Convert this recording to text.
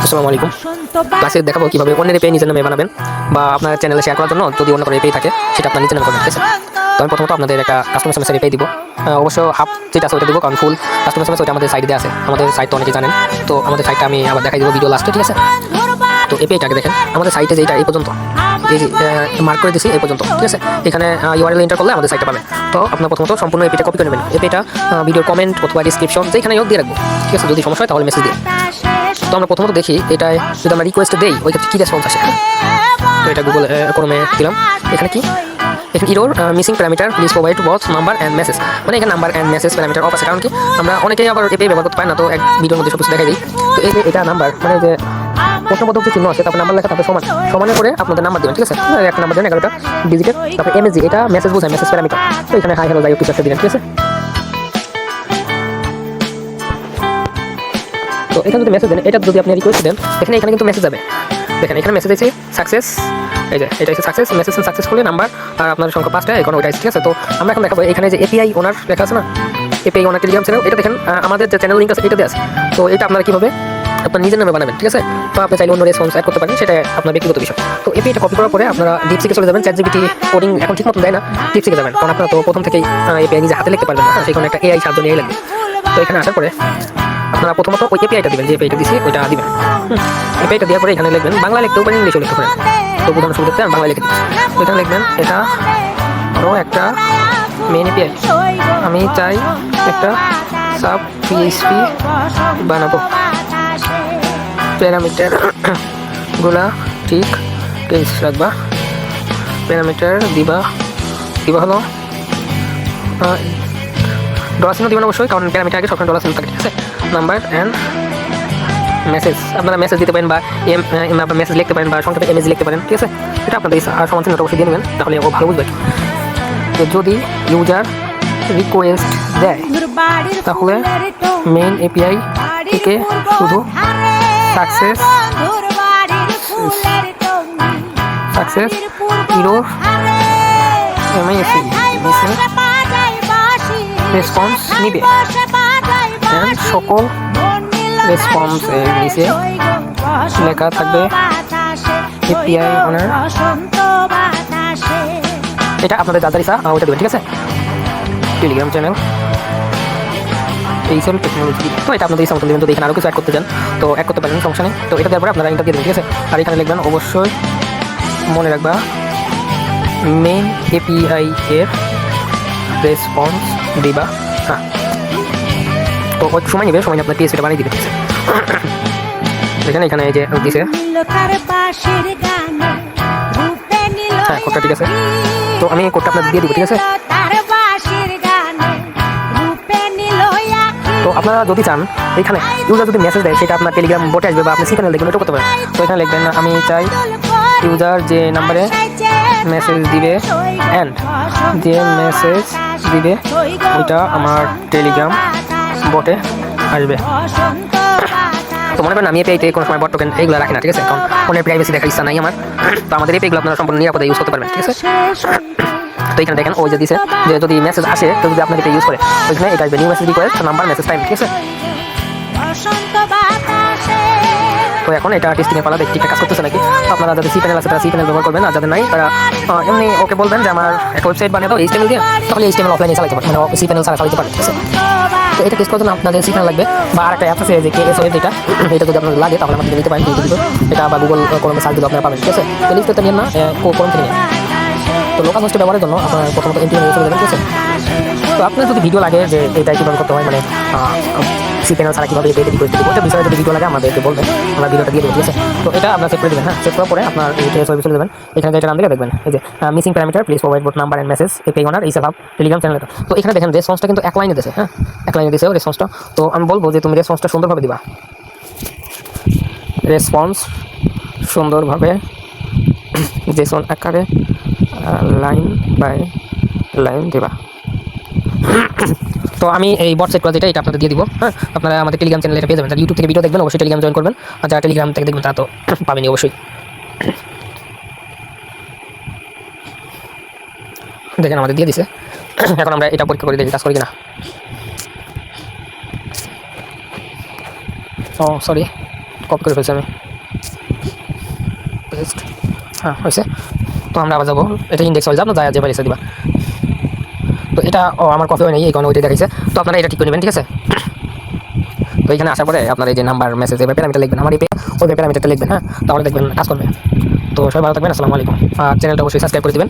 আসসালামু আলাইকুম। ক্লাসে দেখাবো কিভাবে অন্যের এপিআই নিজের নামে বানাবেন বা আপনার চ্যানেলে শেয়ার করার জন্য যদি অন্য কোনো এপিআই থাকে সেটা আপনার নিজের নামে করবেন, ঠিক আছে? তো আমি প্রথমত আপনাদের একটা কাস্টমার সার্ভিসের এপিআই দিব। অবশ্য হাফ যেটা আছে ওটা দিব, কারণ ফুল কাস্টমার সার্ভিস ওটা আমাদের সাইডে আছে। আমাদের সাইট তো অনেকে জানেন, তো আমাদের সাইটটা আমি আবার দেখাই দিব ভিডিও লাস্টে, ঠিক আছে? তো এপিআইটাকে দেখেন, আমাদের সাইটে যেটা এই পর্যন্ত এই মার্ক করে দিয়েছি এই পর্যন্ত, ঠিক আছে? এখানে ইউআরএল এন্টার করলে আমাদের সাইটটা পাবেন। তো আপনার প্রথমত সম্পূর্ণ এপিটা কপি করে নেবেন। এপিটা ভিডিও কমেন্ট অথবা ডিসক্রিপশন যেখানে হোক দিয়ে রাখবো, ঠিক আছে? যদি সমস্যা হয় তাহলে মেসেজ দিয়ে। তো আমরা প্রথমত দেখি এটায় যদি আমরা রিকোয়েস্টে দেই ওই ক্ষেত্রে কী রেসপন্স আসে। তো এটা গুগল ক্রোমে দিলাম। এখানে কি এখানে error missing parameter please provide both number and message, মানে এখানে number and message parameter of আছে। কারণ কি আমরা অনেকেই আবার এপিআই ব্যবহার করতে পারি না, তো এক ভিডিওর মধ্যে সব কিছু দেখাই দিই। তো এই যে এটা নাম্বার, মানে যে প্রশ্নবোধক যে চিহ্ন আছে তারপর নাম্বার লেখা, তারপর সমানে করে আপনাদের নাম্বার দেবেন, ঠিক আছে? একটা নাম্বার দেবেন 11টা ডিজিটের, তারপর এমএসজি এটা মেসেজ বোঝায়, মেসেজ প্যারামিটার। তো এখানে হাই হ্যালো যাই হোক কিছু একটা দিলেন, ঠিক আছে? তো এখানে যদি মেসেজ দেন, এটা যদি আপনি রিকোয়েস্ট দেন এখানে কিন্তু মেসেজ যাবে। দেখেন এখানে মেসেজ আছে সাকসেস, এই যে এটা হচ্ছে সাকসেস, মেসেজ সাকসেসফুলি নাম্বার আর আপনার সংখ্যা 5টা, এখন ওইটা ঠিক আছে? তো আমরা এখন দেখাবো এখানে যে এপিআই ওনার লেখা আছে না, এপিআই ওনার টেলিগ্রাম চ্যানেল, এটা দেখেন আমাদের যে চ্যানেল লিঙ্ক আছে এটাতে আছে। তো এটা আপনারা কীভাবে আপনার নিজের নামে বানাবেন, ঠিক আছে? তো আপনি চাইলে অন্য রেসপন্স অ্যাড করতে পারেন, সেটা আপনার ব্যক্তিগত বিষয়। তো এপিআইটা কপি করার পরে আপনারা ডিপসিকে চলে যাবেন। চ্যাটজিপিটি কোডিং এখন ঠিক মতো দেয় না, ডিপসিকে যাবেন, কারণ আপনারা তো প্রথম থেকেই এপিআই নিজে হাতে লিখতে পারবেন না, সেখানে একটা এআই সাহায্য নিয়ে লাগবে। তো এখানে আসার পরে আপনারা প্রথমত ওই এপিআইটা দিবেন, যে এপিআইটা দিচ্ছি ওইটা দিবেন। এপিআইটা দেওয়ার পরে এখানে লিখবেন, বাংলা লিখতেও পারেন, ইংলিশও লিখতে পারেন। তো বোঝানোর সুবিধাতে আমি বাংলা লিখে দিচ্ছি। তো এখানে লিখবেন এটা আরও একটা মেন এপিআই, আমি চাই একটা সাব পিএইচপি বানাবো, প্যারামিটার গুলা ঠিক কেস রাখবা, প্যারামিটার দিবা হলো ডলার চিহ্ন দিবেন অবশ্যই, কারণ প্যারামিটার আগে সবসময় ডলার চিহ্ন থাকে, ঠিক আছে? নাম্বার অ্যান্ড মেসেজ, আপনারা মেসেজ দিতে পারেন বা আপনার মেসেজ লিখতে পারেন বা সংক্ষেপে এমএসজি লিখতে পারেন, ঠিক আছে? এটা আপনাদের সমান চিহ্নটা অবশ্যই দিয়ে নেবেন, তাহলে ও ভালো বুঝবে। যদি ইউজার রিকোয়েস্ট দেয় তাহলে মেইন এপিআই থেকে শুধু সাকসেস ইরোর রেসপন্স নিবে, সকল রেসপন্স এর নিচে লেখা থাকবে এপিআই ওনার। এটা আপনাদের যার ইচ্ছা ওটা দেবেন, ঠিক আছে? টেলিগ্রাম চ্যানেল এইসব টেকনোলজি, তো এটা আপনাদের ইচ্ছা মতো দেবেন। যদি এখানে আরও কিছু অ্যাড করতে চান তো অ্যাড করতে পারেন, সমস্যা নেই। তো এটা দেওয়ার পরে আপনারা এটা দিয়ে দেবেন, ঠিক আছে? আর এখানে লিখবেন অবশ্যই মনে রাখবা মেইন এপিআই এর রেসপন্স দিবা। হ্যাঁ, তো সময় নেবে, সময় নিয়ে আপনার পিএসপিটা বানিয়ে দিবে, ঠিক আছে? দেখেন এখানে এই যে দিছে, হ্যাঁ কোডটা ঠিক আছে। তো আমি কোডটা আপনাদের দিয়ে দিব, ঠিক আছে? তো আপনারা যদি চান এখানে ইউজার যদি মেসেজ দেয় সেটা আপনার টেলিগ্রাম বোটে আসবে বা আপনি সিগন্যাল লিখবেন, এটা করতে পারেন। তো এখানে লিখবেন আমি চাই ইউজার যে নাম্বারে মেসেজ দিবে অ্যান্ড যে মেসেজ দিবে ওইটা আমার টেলিগ্রাম বটে আসবে। তো মনে করেন আমি এপিআইতে কোনো সময় বট টোকেন এইগুলো রাখি না, ঠিক আছে? কারণ ফোনের প্রাইভেসি দেখার ইচ্ছা নাই আমার। তো আমাদের এপিআইগুলো আপনারা সম্পূর্ণ নিরাপদে ইউজ করতে পারবেন, ঠিক আছে? তো এখানে দেখেন ওই যে দিছে যে যদি মেসেজ আসে তো যদি আপনার এটা ইউজ করে ওইখানে এটা আসবে new message request number message time, ঠিক আছে? তো এখন এটা টেস্টিংয়ের পালা, দেখি ঠিকঠাক কাজ করতেছে নাকি। তো আপনারা যাদের সি প্যানেল আছে তারা সি প্যানেল ব্যবহার করবেন, আর যাদের নাই তারা এমনি ওকে বলবেন যে আমার একটা ওয়েবসাইট বানিয়ে দাও এইচটিএমএল দিয়ে, তাহলে এইচটিএমএল অফলাইনে চালাতে পারবেন, মানে সি প্যানেল ছাড়া চালাতে পারবেন, ঠিক আছে? তো এটা টেস্ট করার জন্য আপনাদের সি প্যানেল লাগবে বা আর একটা অ্যাপ আছে যে কেএস ওয়েব, এটা যদি আপনার লাগে তাহলে আমাদের নিতে পারেন, এটা বা গুগল ক্রোমে সার্চ দিলে আপনারা পাবেন, ঠিক আছে? লিস্ট করতে নিন না, ক্রোম থেকে নিন। তো লোকাল হোস্টে ব্যবহারের জন্য আপনার প্রথমত এন্ট্রি নিয়ে চলে যাবেন, ঠিক আছে? তো আপনার যদি ভিডিও লাগে যে এটা কীভাবে করতে হয়, মানে সি প্যানেল ছাড়া কীভাবে এটা রিকোয়েস্ট দেবো, ওটা বিষয়ে যদি ভিডিও লাগে আমাদেরকে বলবেন, আমরা ভিডিওটা দিয়ে দেবো, ঠিক আছে? তো এটা আপনার চেক করে দেবেন। হ্যাঁ, চেক করার পরে আপনার এই ওয়েবে চলে যাবেন, এখানে যেটা নাম দিকে দেখবেন এই যে missing parameter please provide both number and message API owner এইসব টেলিগ্রাম চ্যানেল। তো এখানে দেখেন রেসপন্সটা কিন্তু এক লাইনে দিয়েছে, হ্যাঁ এক লাইনে দিয়েছে রেসপন্সটা। তো আমি বলবো যে তুমি রেসপন্সটা সুন্দরভাবে দিবা, রেসপন্স সুন্দরভাবে জেসন আকারে লাইন বাই লাইন দেবা। তো আমি এই বট সেট করা যেটা এটা আপনাদের দিয়ে দিব। হ্যাঁ, আপনারা আমাদের টেলিগ্রাম চ্যানেলে এটা পেয়ে যাবেন। ইউটিউব থেকে ভিডিও দেখবেন অবশ্যই টেলিগ্রাম জয়েন করবেন, আর যারা টেলিগ্রাম থেকে দেখবেন তারা তো পাবেনই অবশ্যই। দেখেন আমাদের দিয়ে দিছে, এখন আমরা এটা পরীক্ষা করে দেখি কাজ করি কিনা। ও সরি, কপি করে ফেলছি আমি, পেস্ট। হ্যাঁ হয়েছে। তো আমরা আবার যাবো, এটা ইন্ডেক্স হয়ে যাবো, যায় যে বাড়িতে দিবা। তো এটা আমার কপি হয় নাই, এই কারণে ওইটাই দেখাইছে। তো আপনারা এটা ঠিক করে নেবেন, ঠিক আছে। তো এখানে আসার পরে আপনার এই যে নাম্বার মেসেজ এই প্যারামিটার লিখবেন, আমার এই ওই প্যারামিটারটা লিখবেন, হ্যাঁ, তাহলে দেখবেন কাজ করবে। তো সবাই ভালো থাকবেন, আসসালামু আলাইকুম। আর চ্যানেলটা অবশ্যই সাবস্ক্রাইব করে দেবেন।